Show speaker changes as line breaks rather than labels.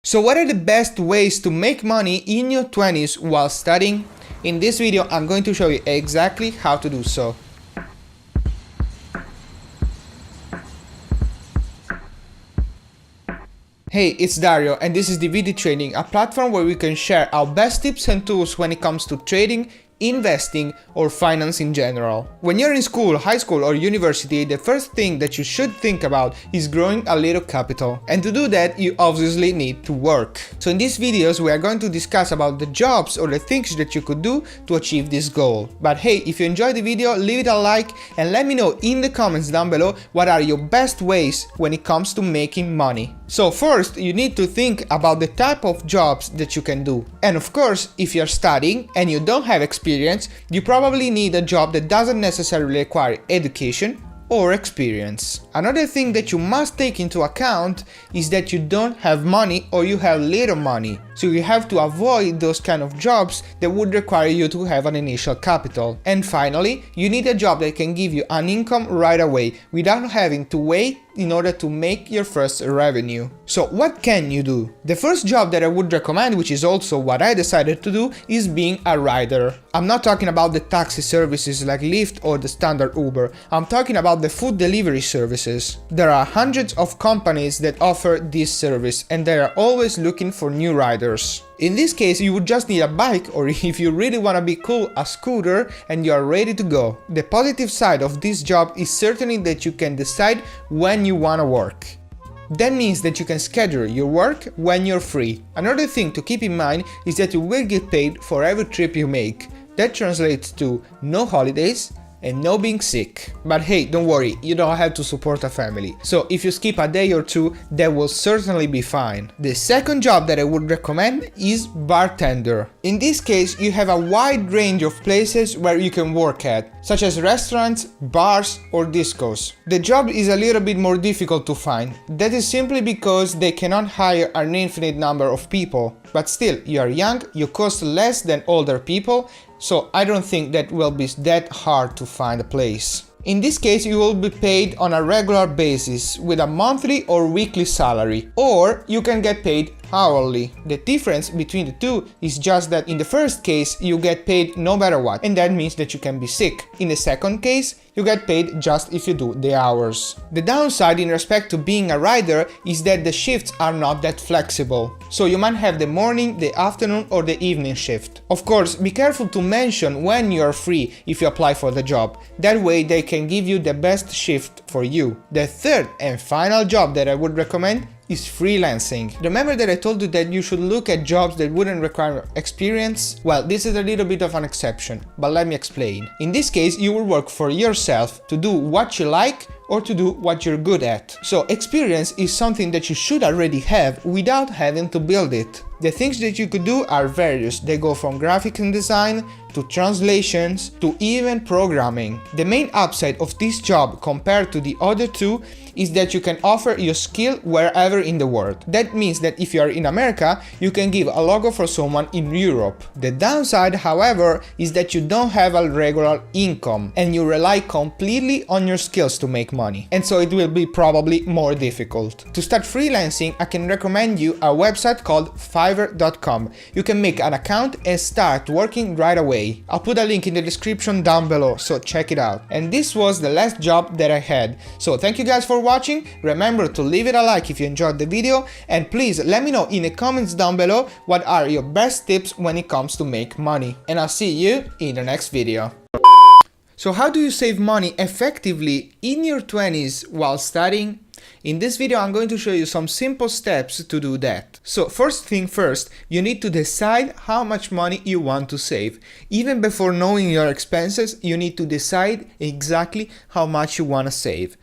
So what are the best ways to make money in your 20s while studying? In this video, I'm going to show you exactly how to do so. Hey, it's Dario and this is Divity Trading, a platform where we can share our best tips and tools when it comes to trading, investing or finance in general. When you're in school, high school or university, the first thing that you should think about is growing a little capital. And to do that, you obviously need to work. So in these videos, we are going to discuss about the jobs or the things that you could do to achieve this goal. But hey, if you enjoyed the video, leave it a like and let me know in the comments down below what are your best ways when it comes to making money. So first, you need to think about the type of jobs that you can do. And of course, if you're studying and you don't have experience, you probably need a job that doesn't necessarily require education or experience. Another thing that you must take into account is that you don't have money or you have little money. So you have to avoid those kind of jobs that would require you to have an initial capital. And finally, you need a job that can give you an income right away without having to wait in order to make your first revenue. So what can you do? The first job that I would recommend, which is also what I decided to do, is being a rider. I'm not talking about the taxi services like Lyft or the standard Uber. I'm talking about the food delivery services. There are hundreds of companies that offer this service and they are always looking for new riders. In this case, you would just need a bike or if you really want to be cool, a scooter and you are ready to go. The positive side of this job is certainly that you can decide when you want to work. That means that you can schedule your work when you're free. Another thing to keep in mind is that you will get paid for every trip you make. That translates to no holidays and no being sick. But hey, don't worry, you don't have to support a family. So if you skip a day or two, that will certainly be fine. The second job that I would recommend is bartender. In this case, you have a wide range of places where you can work at, such as restaurants, bars or discos. The job is a little bit more difficult to find. That is simply because they cannot hire an infinite number of people. But still, you are young, you cost less than older people, so I don't think that will be that hard to find a place. In this case, you will be paid on a regular basis with a monthly or weekly salary, or you can get paid hourly. The difference between the two is just that in the first case you get paid no matter what, and that means that you can be sick. In the second case, you get paid just if you do the hours. The downside in respect to being a rider is that the shifts are not that flexible. So you might have the morning, the afternoon or the evening shift. Of course, be careful to mention when you are free if you apply for the job. That way they can give you the best shift for you. The third and final job that I would recommend is freelancing. Remember that I told you that you should look at jobs that wouldn't require experience? Well, this is a little bit of an exception, but let me explain. In this case, you will work for yourself to do what you like or to do what you're good at. So experience is something that you should already have without having to build it. The things that you could do are various. They go from graphic design to translations to even programming. The main upside of this job compared to the other two is that you can offer your skill wherever in the world. That means that if you are in America, you can give a logo for someone in Europe. The downside, however, is that you don't have a regular income and you rely completely on your skills to make money. And so it will be probably more difficult. To start freelancing, I can recommend you a website called Fiverr.com. You can make an account and start working right away. I'll put a link in the description down below, so check it out. And this was the last job that I had. So thank you guys for watching. Remember to leave it a like if you enjoyed the video, and please let me know in the comments down below what are your best tips when it comes to make money. And I'll see you in the next video. So how do you save money effectively in your 20s while studying? In this video, I'm going to show you some simple steps to do that. So first thing first, you need to decide how much money you want to save. Even before knowing your expenses, you need to decide exactly how much you want to save.